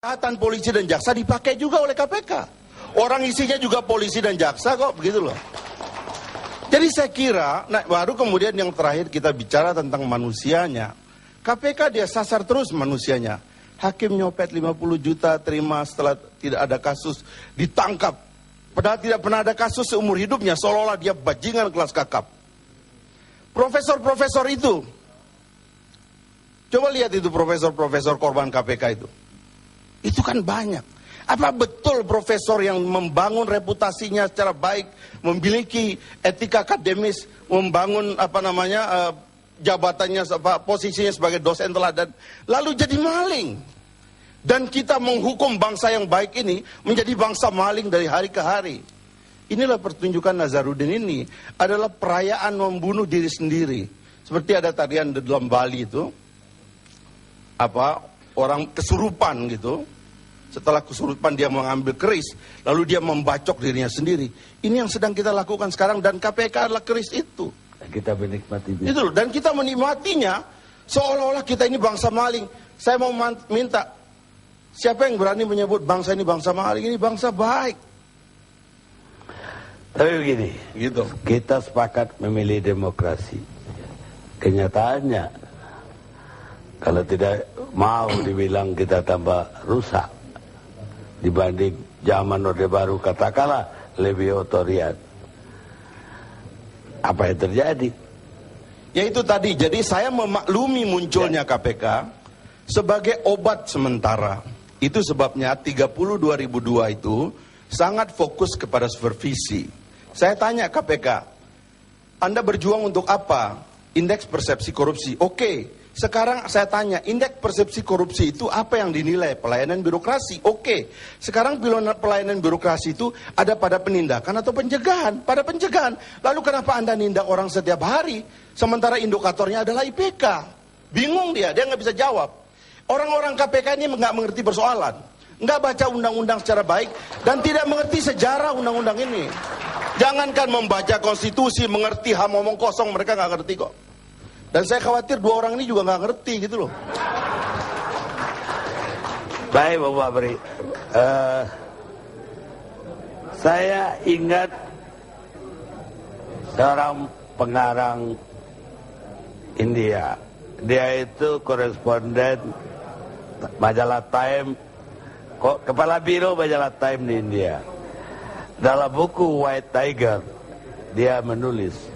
Kejahatan polisi dan jaksa dipakai juga oleh KPK. Orang isinya juga polisi dan jaksa kok, begitu loh. Jadi saya kira, nah baru kemudian yang terakhir kita bicara tentang manusianya. KPK dia sasar terus manusianya. Hakim nyopet 50 juta terima setelah tidak ada kasus, ditangkap. Padahal tidak pernah ada kasus seumur hidupnya, seolah-olah dia bajingan kelas kakap. Profesor-profesor itu, coba lihat itu profesor-profesor korban KPK itu kan banyak. Apa betul profesor yang membangun reputasinya secara baik, memiliki etika akademis, membangun jabatannya, posisinya sebagai dosen teladan, lalu jadi maling? Dan kita menghukum bangsa yang baik ini menjadi bangsa maling dari hari ke hari. Inilah pertunjukan Nazarudin ini adalah perayaan membunuh diri sendiri. Seperti ada tarian dalam Bali itu, orang kesurupan gitu. Setelah kesurupan dia mengambil keris, lalu dia membacok dirinya sendiri. Ini yang sedang kita lakukan sekarang, dan KPK adalah keris itu. Kita menikmatinya. Itu loh, dan kita menikmatinya seolah-olah kita ini bangsa maling. Saya mau minta, siapa yang berani menyebut bangsa ini bangsa maling? Ini bangsa baik. Tapi begini, gitu. Kita sepakat memilih demokrasi. Kenyataannya, kalau tidak mau dibilang kita tambah rusak dibanding zaman Orde Baru, katakanlah lebih otoriter. Apa yang terjadi? Ya itu tadi, jadi saya memaklumi munculnya KPK sebagai obat sementara. Itu sebabnya 30/2002 itu sangat fokus kepada supervisi. Saya tanya KPK, Anda berjuang untuk apa? Indeks persepsi korupsi. Oke. Sekarang saya tanya, indeks persepsi korupsi itu apa yang dinilai? Pelayanan birokrasi. Oke. Sekarang pelayanan birokrasi itu ada pada penindakan atau pencegahan? Pada pencegahan. Lalu kenapa Anda nindak orang setiap hari? Sementara indikatornya adalah IPK. Bingung dia nggak bisa jawab. Orang-orang KPK ini nggak mengerti persoalan. Nggak baca undang-undang secara baik dan tidak mengerti sejarah undang-undang ini. Jangankan membaca konstitusi, mengerti HAM omong kosong, mereka nggak ngerti kok. Dan saya khawatir dua orang ini juga nggak ngerti gitu loh. Baik Bapak Beri, saya ingat seorang pengarang India. Dia itu koresponden majalah Time, kepala biro majalah Time di India. Dalam buku White Tiger, dia menulis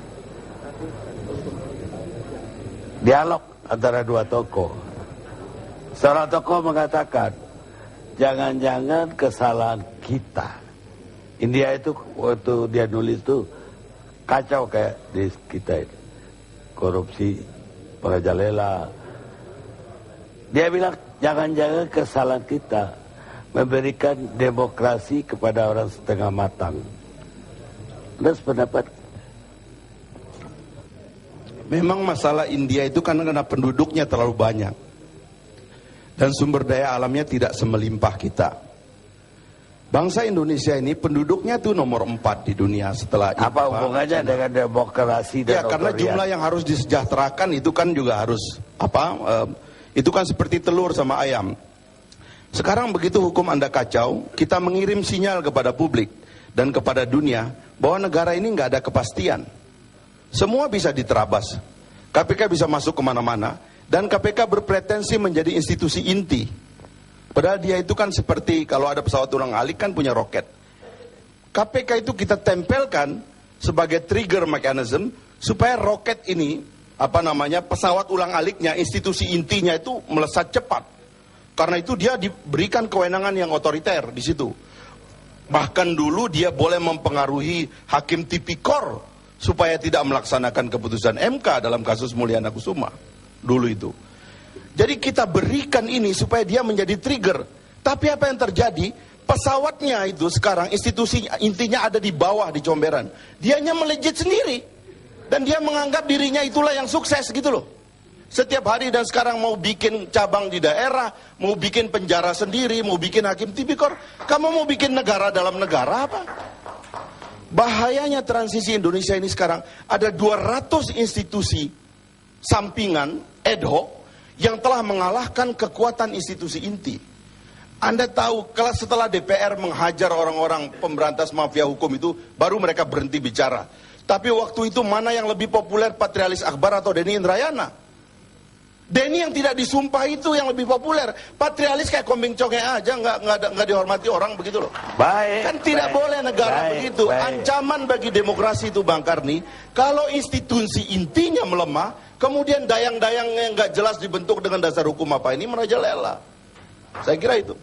dialog antara dua tokoh. Seorang tokoh mengatakan, jangan-jangan kesalahan kita. India itu waktu dia nulis itu kacau kayak di kita itu. Korupsi, merajalela. Dia bilang, jangan-jangan kesalahan kita memberikan demokrasi kepada orang setengah matang. Anda sependapat? Memang masalah India itu karena penduduknya terlalu banyak. Dan sumber daya alamnya tidak semelimpah kita. Bangsa Indonesia ini penduduknya tuh nomor 4 di dunia setelah apa hubungannya dengan demokrasi dan ya, karena jumlah yang harus disejahterakan itu kan juga harus itu kan seperti telur sama ayam. Sekarang begitu hukum Anda kacau, kita mengirim sinyal kepada publik dan kepada dunia bahwa negara ini nggak ada kepastian. Semua bisa diterabas. KPK bisa masuk kemana-mana. Dan KPK berpretensi menjadi institusi inti. Padahal dia itu kan seperti kalau ada pesawat ulang-alik kan punya roket. KPK itu kita tempelkan sebagai trigger mechanism supaya roket ini, pesawat ulang-aliknya, institusi intinya itu melesat cepat. Karena itu dia diberikan kewenangan yang otoriter di situ. Bahkan dulu dia boleh mempengaruhi hakim tipikor supaya tidak melaksanakan keputusan MK dalam kasus Mulyana Kusuma dulu itu. Jadi kita berikan ini supaya dia menjadi trigger. Tapi apa yang terjadi? Pesawatnya itu sekarang institusi intinya ada di bawah di comberan. Dianya melejit sendiri dan dia menganggap dirinya itulah yang sukses gitu loh. Setiap hari dan sekarang mau bikin cabang di daerah, mau bikin penjara sendiri, mau bikin hakim tipikor. Kamu mau bikin negara dalam negara apa? Bahayanya transisi Indonesia ini sekarang ada 200 institusi sampingan ad hoc yang telah mengalahkan kekuatan institusi inti. Anda tahu, kalau setelah DPR menghajar orang-orang pemberantas mafia hukum itu, baru mereka berhenti bicara. Tapi waktu itu mana yang lebih populer, Patrialis Akbar atau Denny Indrayana? Denny yang tidak disumpah itu yang lebih populer. Patrialis kayak kambing conge aja, nggak dihormati orang begitu loh. Baik. Kan tidak boleh negara begitu. Baik. Ancaman bagi demokrasi itu Bang Karni, kalau institusi intinya melemah, kemudian dayang-dayang yang nggak jelas dibentuk dengan dasar hukum apa ini merajalela. Saya kira itu.